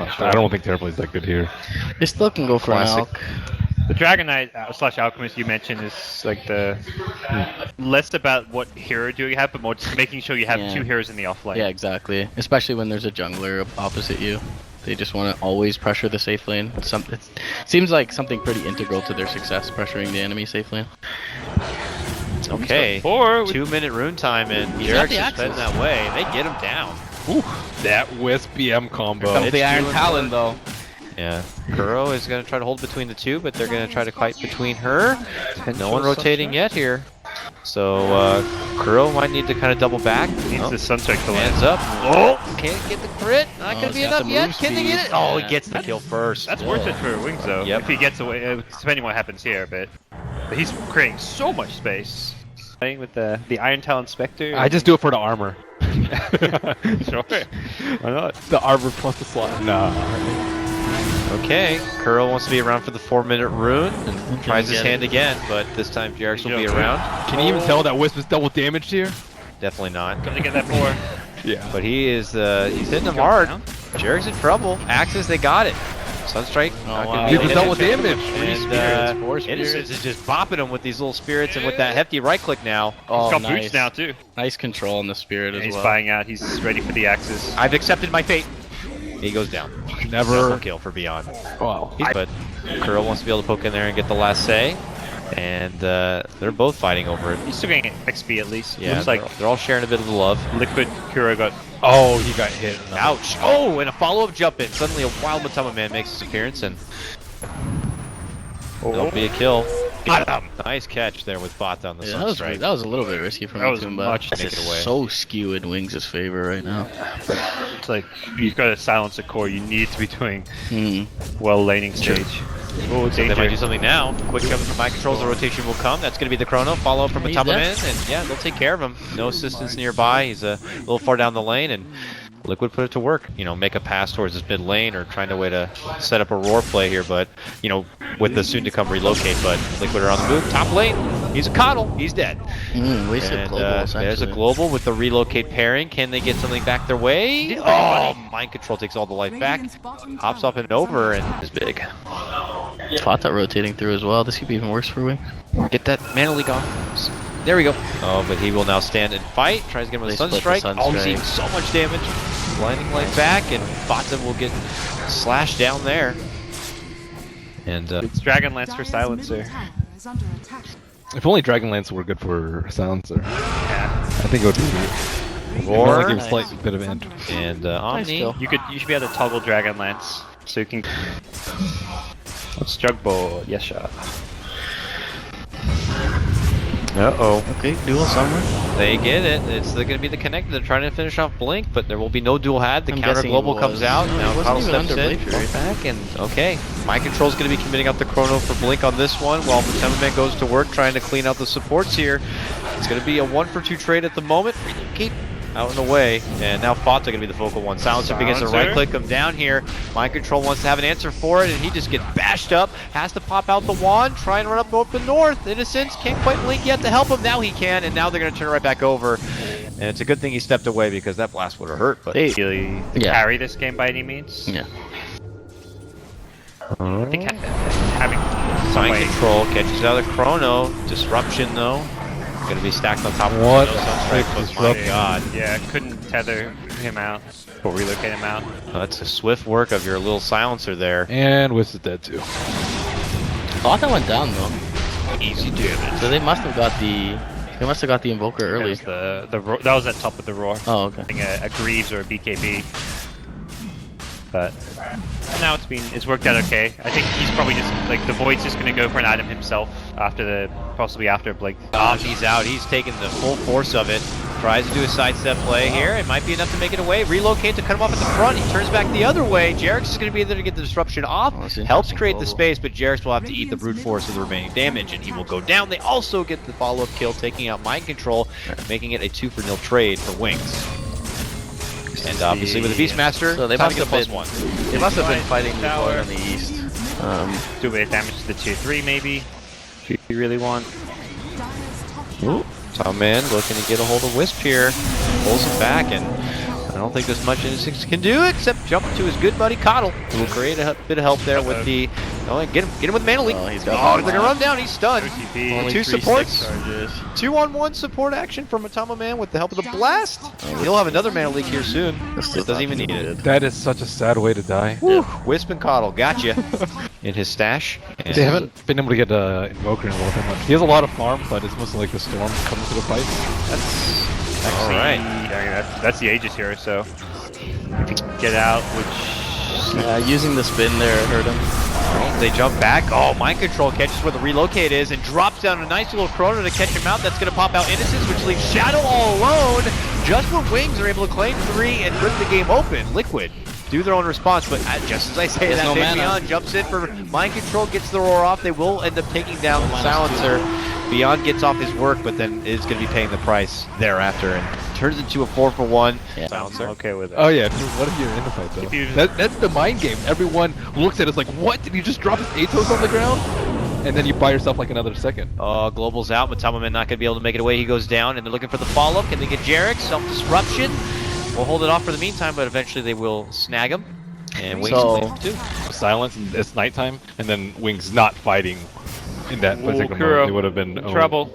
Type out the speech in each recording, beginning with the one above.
not sure. I don't think Terraplay's that good here. They still can go for an Alk. The Dragon Knight / Alchemist you mentioned is like the less about what hero do you have, but more just making sure you have 2 heroes in the offlane. Yeah, exactly. Especially when there's a jungler opposite you. They just want to always pressure the safe lane. It seems like something pretty integral to their success, pressuring the enemy safe lane. Okay, 2-minute rune time, and JerAx is heading that way. They get him down. Ooh, that Wisp BM combo. Here comes the Iron Talon, though. Yeah, Kuro is going to try to hold between the two, but they're going to try to fight between her. No one rotating yet here. So Kuro might need to kind of double back. Needs the Sunstrike to land. Hands up. Oh, can't get the crit. Not going to be enough yet. Can they get it? Oh, he gets the kill first. That's worth it for Wings, though. If he gets away, depending what happens here, but he's creating so much space. Playing with the Iron Talon Spectre. I just do it for the armor. Sure. Why not? The armor plus the slot. Nah. Okay, Kuro wants to be around for the 4-minute rune and tries his hand again, but this time JerAx will be around. Can you even tell that Wisp is double damaged here? Definitely not. Gonna get that 4. Yeah. But he's hitting him hard. JerAx in trouble. Axes, they got it. Sunstrike. He's the double damage. And Innocence is just bopping him with these little spirits and with that hefty right click now. Oh, he's got boots now too. Nice control on the spirit as well. He's buying out. He's ready for the axes. I've accepted my fate. He goes down. Never kill for Beyond. Wow. But Kuro wants to be able to poke in there and get the last say. And they're both fighting over it. He's still getting XP at least. Yeah, looks like they're all sharing a bit of the love. Liquid Kuro got. Oh, he got hit. Ouch. Oh, and a follow-up jump in. Suddenly a wild MATUMBAMAN makes his appearance, and that'll be a kill. Nice catch there with Fata on the Sunstrike. That was a little bit risky from MATUMBA. Take it away. So skewed in Wings' favor right now. It's like you've got to silence the core. You need to be doing well laning stage. Oh, so they might do something now. Quick jump from my controls, the rotation will come. That's going to be the chrono. Follow up from MATUMBAMAN, and yeah, they'll take care of him. No assistance nearby. He's a little far down the lane, and Liquid put it to work. You know, make a pass towards his mid lane or trying to way to set up a roar play here, but you know, with the soon-to-come relocate. But Liquid are on the move. Top lane. He's a coddle. He's dead. Wasted global. There's a global with the relocate pairing. Can they get something back their way? Oh, mind control takes all the life back. Hops up and over, and is big. Fata rotating through as well. This could be even worse for Wing. Get that Mana League off. There we go. Oh, but he will now stand and fight. Tries to get him with a Sunstrike. Oh, he's taking so much damage. Blinding light back, and Fata will get slashed down there. And it's Dragonlance for Silencer. If only Dragonlance were good for Silencer. Yeah. I think it would be. Roar. Give him a slight bit of end. And Omni. You should be able to toggle Dragonlance so you can. Let's Jugboard. Yes, sir. Uh-oh. Okay, duel somewhere. They get it. It's going to be the connect. They're trying to finish off Blink, but there will be no dual had. The counter global comes out. Now Coddle steps in. Back and okay. My control's going to be committing out the chrono for Blink on this one, while MATUMBAMAN goes to work trying to clean out the supports here. It's going to be a 1-for-2 trade at the moment. Keep out and away, and now Fata going to be the focal one. Silencer begins to right click him down here. Mind control wants to have an answer for it, and he just gets bashed up. Has to pop out the wand, try and run up the north. Innocence can't quite blink yet to help him. Now he can, and now they're going to turn it right back over. And it's a good thing he stepped away because that blast would have hurt. But really carry this game by any means. Yeah. I think having mind control catches out of the chrono. Disruption though. Going to be stacked on top of what? My God. Yeah, couldn't tether him out or relocate him out. That's a swift work of your little silencer there. And Wisp is dead too. Fata went down though. Easy damage. So they must have got the invoker early. That was at top of the roar. Oh, okay. I think a Greaves or a BKB. But now it's worked out okay. I think he's probably just like the Void's just gonna go for an item himself possibly after Blink. He's out. He's taking the full force of it. Tries to do a sidestep play here. It might be enough to make it away. Relocate to cut him off at the front. He turns back the other way. JerAx is going to be there to get the disruption off. Helps create the space, but JerAx will have to eat the brute force of the remaining damage, and he will go down. They also get the follow-up kill, taking out mind control, making it a 2-for-0 trade for Wings. And obviously with the Beastmaster, so they must have been +1. They must have been fighting before on the east. Do a bit of damage to the tier 3 maybe, if you really want. Ooh. MATUMBAMAN looking to get a hold of Wisp here. Pulls him back, and I don't think there's much Instinct can do except jump to his good buddy Coddle, who will create a bit of help there with the. Oh, and get him with Mana Leak. Oh, he's they're gonna run down. He's stunned. Only 2 supports. charges. 2-on-1 support action from MATUMBAMAN with the help of the blast. He'll have another Mana Leak here soon. Doesn't even need it. That is such a sad way to die. Woo. Wisp and Coddle, gotcha. In his stash. And They haven't been able to get Invoker involved that much. He has a lot of farm, but it's mostly like the Storm coming to the fight. That's All actually, right. yeah, that's the Aegis here, so if he can get out, which Yeah, using the spin there hurt him. Oh, they jump back. Oh, Mind Control catches where the relocate is and drops down a nice little Chrono to catch him out. That's going to pop out Innocence, which leaves Shadow all alone. Just when Wings are able to claim 3 and rip the game open, Liquid do their own response, but just as I say There's that, no mana. Beyond jumps in for Mind Control, gets the roar off. They will end up taking down the Silencer. Beyond gets off his work, but then is going to be paying the price thereafter and turns into a 4-for-1 Yeah. Silencer. I'm okay with it. Oh yeah, what if you're in the fight though? If you- That's the mind game. Everyone looks at us like, what? Did you just drop his Atos on the ground? And then you buy yourself like another second. Global's out, MATUMBAMAN not going to be able to make it away. He goes down, and they're looking for the follow-up. Can they get JerAx? Self-disruption. We'll hold it off for the meantime, but eventually they will snag him. And Wings So- will too. Silence, and it's nighttime, and then Wings not fighting in that Ooh, particular Kuro. moment. They would have been In trouble.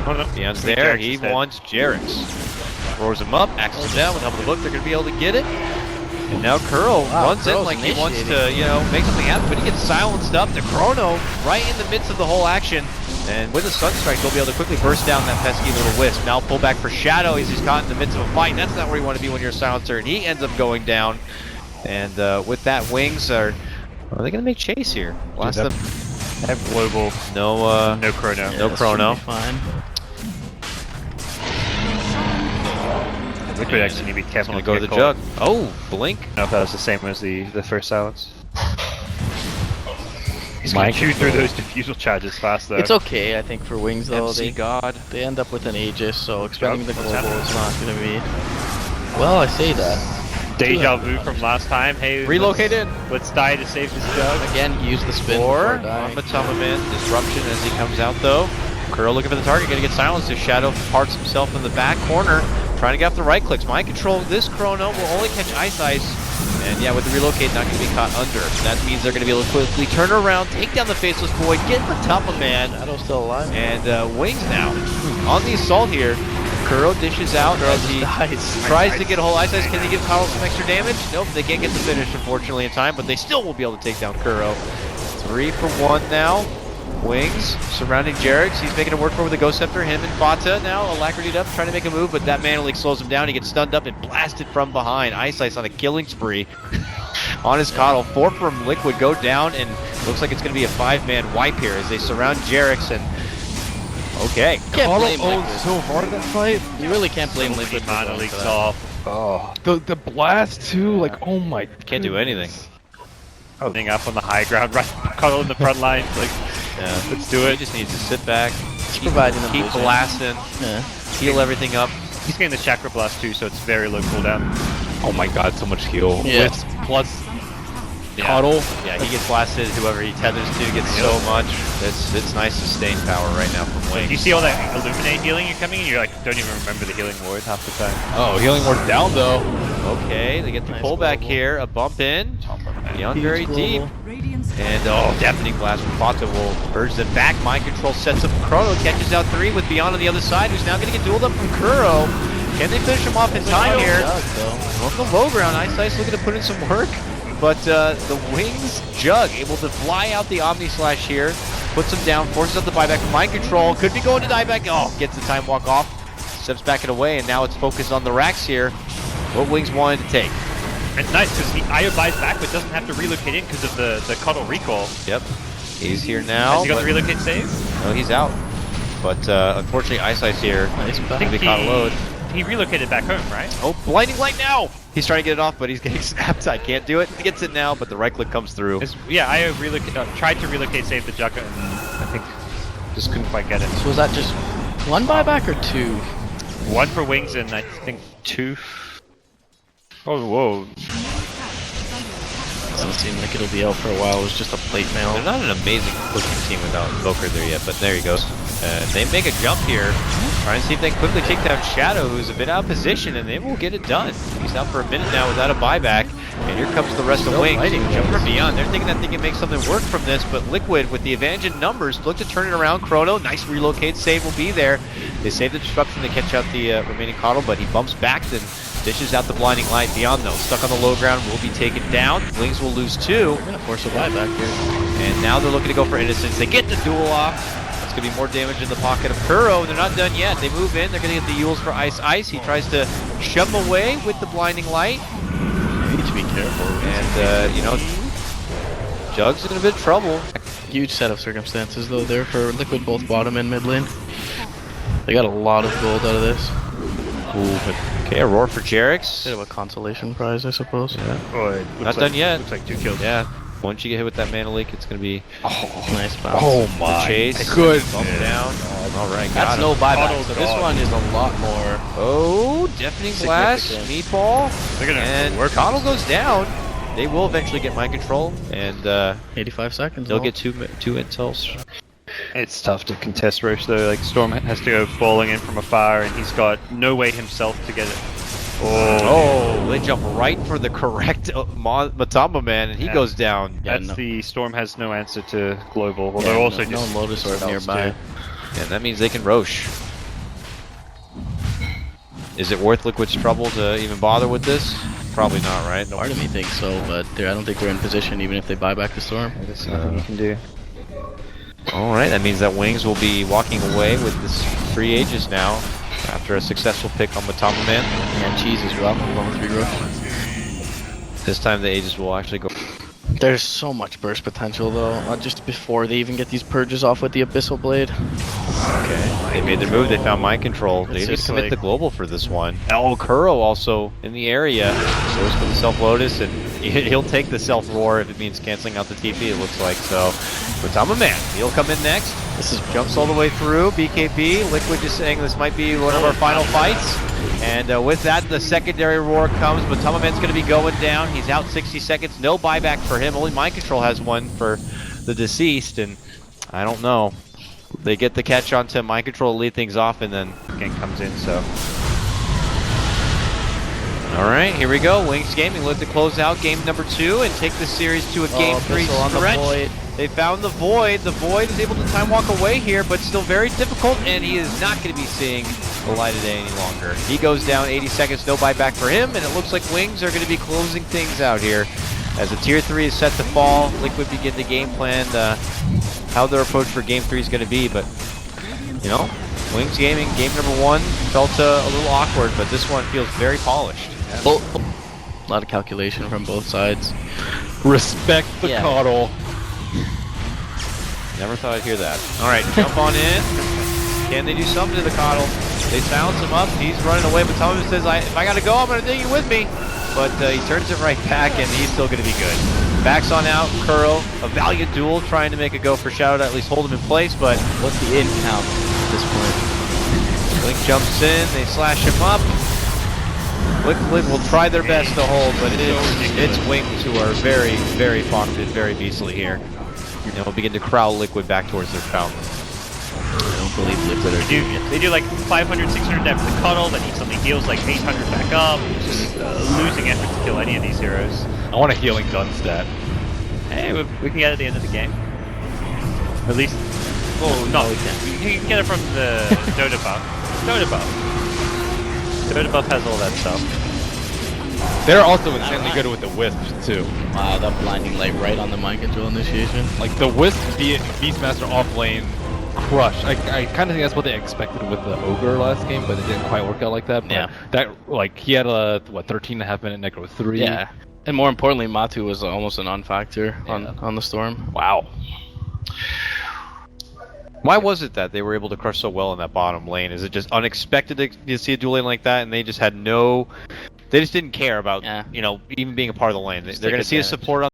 Oh no. Beyond's Take there. JerAx He instead. wants JerAx. Roars him up, axes him down with the help of the book. They're going to be able to get it. And now Kuro runs in Kuro's like he wants to, initiating. make something happen, but he gets silenced up. The Chrono right in the midst of the whole action. And with the Sunstrike, they'll be able to quickly burst down that pesky little Wisp. Now pull back for Shadow as he's caught in the midst of a fight. That's not where you want to be when you're a Silencer, and he ends up going down. And with that, Wings are they going to make chase here? Blast Dude, them. I have global. No, No Chrono. No this Chrono. should be Fine. Liquid actually need to be careful. Gonna go to the jug. Oh, Blink. I don't know if that was the same as the first silence. He's My gonna chew through control. those diffusal charges fast though. It's okay, I think, for Wings though. MC They God. end up with an Aegis, so expending the What's global happening? is not going to be. Well, I say that. Deja vu from last time. Hey, Relocate in. Let's die to save this jug. Again, use the spin Or before dying. MATUMBAMAN, disruption as he comes out though. Kuro looking for the target, gonna get silenced as Shadow parks himself in the back corner, trying to get off the right clicks. Mind Control, this Chrono will only catch Ice. And yeah, with the relocate, not gonna be caught under. That means they're gonna be able to quickly turn around, take down the Faceless Void, get MATUMBAMAN, Shadow's still alive. and Wings now. On the assault here, Kuro dishes out as he tries to get a whole Ice. Can they give Kyle some extra damage? Nope, they can't get the finish unfortunately in time, but they still will be able to take down Kuro. 3 for 1 now. Wings surrounding JerAx. He's making it work for with the Ghost Scepter. Him and Fata now alacritied up, trying to make a move, but that Mana Leak slows him down. He gets stunned up and blasted from behind. Ice on a killing spree on his Coddle. 4 from Liquid go down, and looks like it's going to be a 5-man wipe here as they surround JerAx. And okay, Can't blame Liquid. so hard that fight. You really can't blame Liquid for Mana going leaks for that. off. Oh, the blast too. Like, oh my. can't do anything. Holding up on the high ground, right? Cuddle in the front line. Like, Yeah, let's do he it. just needs to sit back, keep providing them keep vision. blasting, Yeah. heal everything up. He's getting the Chakra Blast too, so it's very low cooldown. Oh my god, so much heal. Yeah. Wisp plus Yeah. Coddle. Yeah, he gets blasted. Whoever he tethers to gets so much. It's nice sustained power right now from Wings. You see all that Illuminate healing you're coming, and you're like, don't even remember the healing ward half the time. Oh, healing ward's down though. Okay, they get the Nice pullback global. here, a bump in, beyond Huge very global. deep, and deafening blast from Fata will urge them back. Mind Control sets up Chrono, catches out 3 with Beyond on the other side, who's now going to get dueled up from Kuro. Can they finish him off in time here? Jug, though. On the low ground, Ice looking to put in some work, but the Wings Jug able to fly out the Omni Slash here, puts him down, forces up the buyback from Mind Control, could be going to dieback. Oh, gets the time walk off, steps back and away, and now it's focused on the racks here. What Wings wanted to take. It's nice because he IO buys back, but doesn't have to relocate in because of the Cuddle recall. Yep, he's here now. Has he got but- the relocate save? No, he's out. But unfortunately, Ice here. Nice I back. think They caught a load. he relocated back home, right? Oh, blinding light now! He's trying to get it off, but he's getting snapped. I can't do it. He gets it now, but the right click comes through. Yeah, IO tried to relocate save the Jugga, and I think just couldn't quite get it. So was that just one buyback or 2? 1 for Wings and I think 2. Oh, whoa. Doesn't seem like it'll be out for a while. It was just a plate mail. They're not an amazing pushing team without Invoker there yet, but there he goes. They make a jump here. Trying to see if they can quickly take down Shadow, who's a bit out of position, and they will get it done. He's out for a minute now without a buyback, and here comes the rest of Wings. Jumping from beyond. They're thinking that they can make something work from this, but Liquid, with the advantage in numbers, look to turn it around. Chrono, nice relocate save will be there. They save the disruption to catch out the remaining Coddle, but he bumps back, then dishes out the blinding light. Beyond, though, stuck on the low ground, will be taken down. Wings will lose 2. They're gonna force a buyback here. And now they're looking to go for Innocence. They get the duel off. That's going to be more damage in the pocket of Kuro. They're not done yet. They move in. They're going to get the Yules for Ice Ice. He tries to shove him away with the blinding light. You need to be careful. And, you know, Jug's in a bit of trouble. Huge set of circumstances, though, there for Liquid, both bottom and mid lane. They got a lot of gold out of this. Ooh, but okay, a roar for JerAx. Bit of a consolation prize, I suppose. Yeah. Oh, it Not done yet. Looks like 2 kills. Yeah. Once you get hit with that mana leak, it's going to be Nice bounce. Oh the my. chase. Good. Bump down. All right, got That's him. no buyback. Coddle So this gone. one is a lot more. Oh, deafening blast, Significant. meatball, They're gonna and work. Coddle goes down. They will eventually get mind control, and 85 seconds. they'll though. get two intels. It's tough to contest Roche though. Like Storm has to go falling in from afar, and he's got no way himself to get it. Oh, they jump right for the correct MATUMBAMAN, and he Yeah. goes down. Yeah, That's no. the Storm has no answer to Global. Although Yeah, also no just Lotus Orb spells nearby. too. And that means they can Roche. Is it worth Liquid's trouble to even bother with this? Probably not, right? Part of me thinks so, but I don't think they're in position even if they buy back the Storm. There's nothing you can do. Alright, that means that Wings will be walking away with this free Aegis now after a successful pick on MATUMBAMAN. And Cheese is dropping level 3 rush. This time the Aegis will actually go. There's so much burst potential though, just before they even get these purges off with the Abyssal Blade. Okay. They made their move, they found mind control. They It's need to just commit like- the global for this one. Oh, Kuro also in the area. Goes for the self-Lotus, and he'll take the self-Roar if it means canceling out the TP, it looks like. So, MATUMBAMAN, he'll come in next. This is Jumps all the way through. BKB, Liquid just saying this might be one of our final fights. And with that, the secondary roar comes. MATUMBAMAN's going to be going down. He's out 60 seconds. No buyback for him. Only Mind Control has one for the deceased. And I don't know. They get the catch on to Mind Control to lead things off, and then Again comes in, so all right, here we go. Wings Gaming look to close out game number 2 and take the series to a game 3 Abyssal on the stretch. Void. They found the Void. The Void is able to time walk away here, but still very difficult, and he is not going to be seeing the light of day any longer. He goes down 80 seconds, no buyback for him, and it looks like Wings are going to be closing things out here. As the tier 3 is set to fall, Liquid begin the game plan, how their approach for game 3 is going to be, but, you know, Wings Gaming, game number 1 felt a little awkward, but this one feels very polished. a lot of calculation from both sides. Respect the Yeah. Coddle. Never thought I'd hear that. All right, jump on in. Can they do something to the Coddle? They silence him up. He's running away, but Thomas says, if I got to go, I'm going to take you with me. But he turns it right back, and he's still going to be good. Backs on out. Kuro, a valiant duel, trying to make a go for Shadow to at least hold him in place, but What's the in count at this point? Link jumps in. They slash him up. Liquid will try their best to hold, but it's Wings who are very, very pocketed, very beastly here. And will begin to crowd Liquid back towards their fountain. I don't believe Liquid are doing it. they do like 500, 600 depth to Cuddle, then he suddenly heals like 800 back up. Just losing effort to kill any of these heroes. I want a healing gun stat. Hey, we can get it at the end of the game. At least, oh no, we can get it from the Dota buff. Dota buff has all that stuff. They're also insanely good with the wisps too. Wow, that blinding light right on the mind control initiation. Like the wisp Beastmaster off lane crush. I kind of think that's what they expected with the Ogre last game, but it didn't quite work out like that. But Yeah. that, like, he had a 13.5 minute Necro 3. Yeah. And more importantly, Matu was almost a non-factor on the Storm. Wow. Why was it that they were able to crush so well in that bottom lane? Is it just unexpected to see a dual lane like that, and they just had no... They just didn't care about, Yeah. you know, even being a part of the lane. They're Just going to take see a advantage. support on